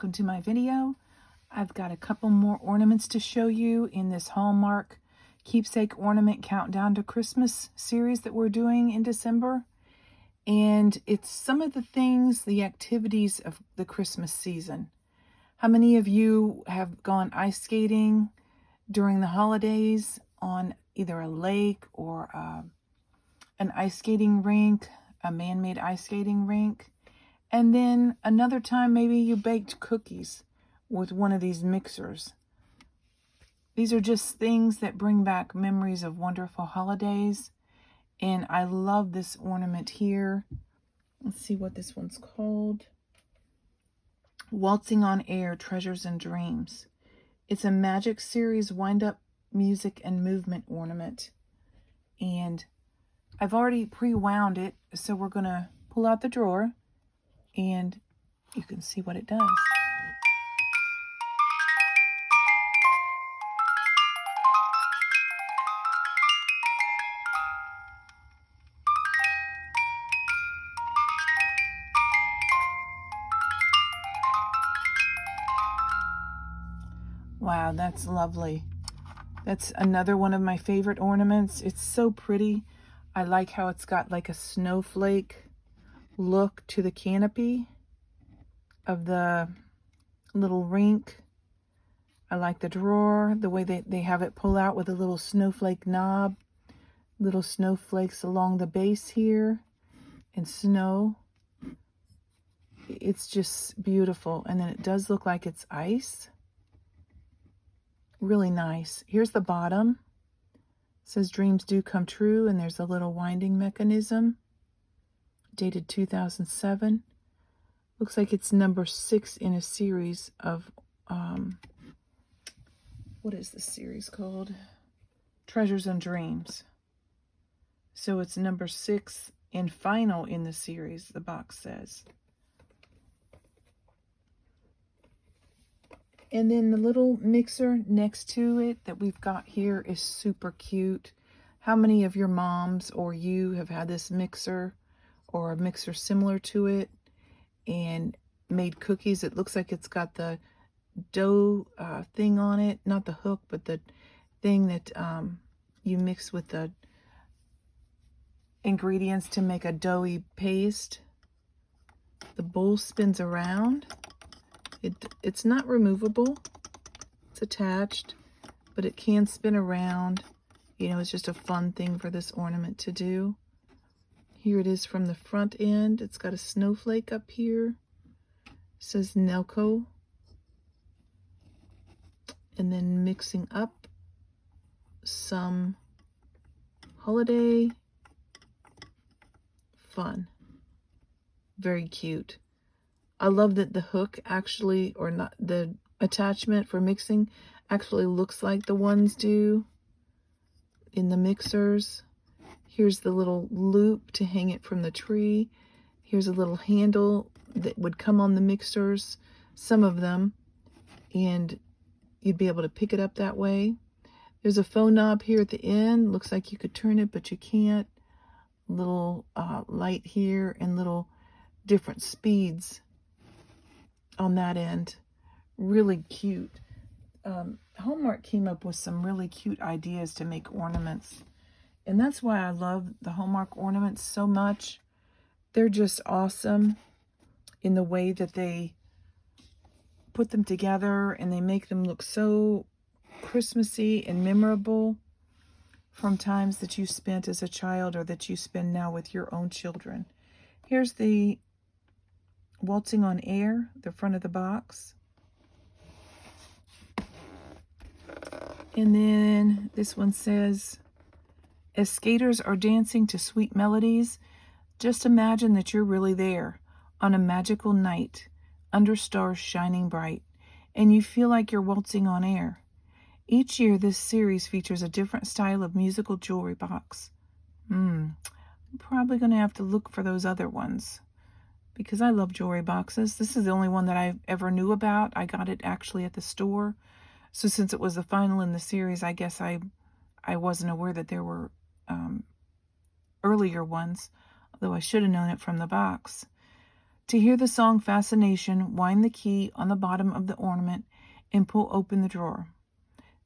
welcome to my video. I've got a couple more ornaments to show you in this Hallmark Keepsake Ornament Countdown to Christmas series that we're doing in December. And it's some of the things, the activities of the Christmas season. How many of you have gone ice skating during the holidays on either a lake or an ice skating rink, a man-made ice skating rink? And then another time, maybe you baked cookies with one of these mixers. These are just things that bring back memories of wonderful holidays. And I love this ornament here. Let's see what this one's called. Waltzing on Air, Treasures and Dreams. It's a Magic Series wind-up music and movement ornament. And I've already pre-wound it, so we're going to pull out the drawer. And you can see what it does. Wow, that's lovely. That's another one of my favorite ornaments. It's so pretty. I like how it's got like a snowflake look to the canopy of the little rink. I like the drawer, the way they have it pull out with a little snowflake knob, little snowflakes along the base here, and snow. It's just beautiful. And then it does look like it's ice. Really nice. Here's the bottom. It says dreams do come true, and there's a little winding mechanism. Dated 2007. Looks like it's number 6 in a series of, what is this series called? Treasures and Dreams. So it's number 6 and final in the series, the box says. And then the little mixer next to it that we've got here is super cute. How many of your moms or you have had this mixer or a mixer similar to it and made cookies? It looks like it's got the dough thing on it, not the hook, but the thing that you mix with the ingredients to make a doughy paste. The bowl spins around. It's not removable. It's attached, but it can spin around. You know, it's just a fun thing for this ornament to do. Here it is from the front end. It's got a snowflake up here. It says Nelco. And then mixing up some holiday fun. Very cute. I love that the hook actually, or not, the attachment for mixing actually looks like the ones do in the mixers. Here's the little loop to hang it from the tree. Here's a little handle that would come on the mixers, some of them, and you'd be able to pick it up that way. There's a phone knob here at the end. Looks like you could turn it, but you can't. Little light here and little different speeds on that end. Really cute. Hallmark came up with some really cute ideas to make ornaments. And that's why I love the Hallmark ornaments so much. They're just awesome in the way that they put them together, and they make them look so Christmassy and memorable from times that you spent as a child or that you spend now with your own children. Here's the Waltzing on Air, the front of the box. And then this one says, as skaters are dancing to sweet melodies, just imagine that you're really there on a magical night under stars shining bright, and you feel like you're waltzing on air. Each year, this series features a different style of musical jewelry box. I'm probably going to have to look for those other ones because I love jewelry boxes. This is the only one that I ever knew about. I got it actually at the store. So since it was the final in the series, I guess I wasn't aware that there were earlier ones, although I should have known it from the box. To hear the song Fascination, wind the key on the bottom of the ornament and pull open the drawer.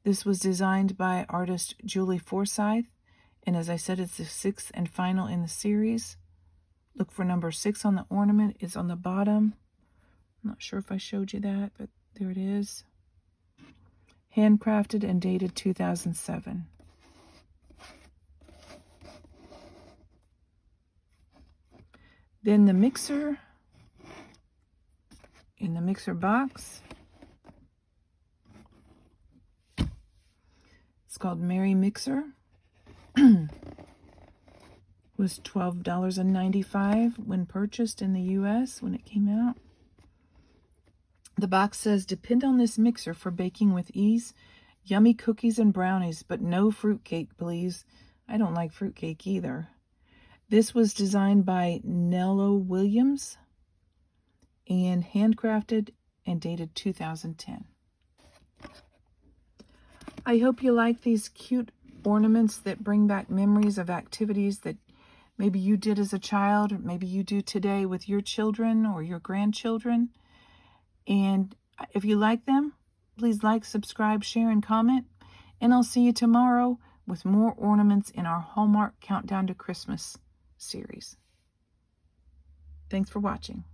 This was designed by artist Julie Forsyth, and as I said, it's the 6th and final in the series. Look for number 6 on the ornament. It's on the bottom. I'm not sure if I showed you that, but there it is. Handcrafted and dated 2007. Then the mixer in the mixer box. It's called Merry Mixer. Was $12.95 when purchased in the US when it came out. The box says, depend on this mixer for baking with ease. Yummy cookies and brownies, but no fruitcake, please. I don't like fruitcake either. This was designed by Nello Williams and handcrafted and dated 2010. I hope you like these cute ornaments that bring back memories of activities that maybe you did as a child, or maybe you do today with your children or your grandchildren. And if you like them, please like, subscribe, share, and comment. And I'll see you tomorrow with more ornaments in our Hallmark Countdown to Christmas series. Thanks for watching.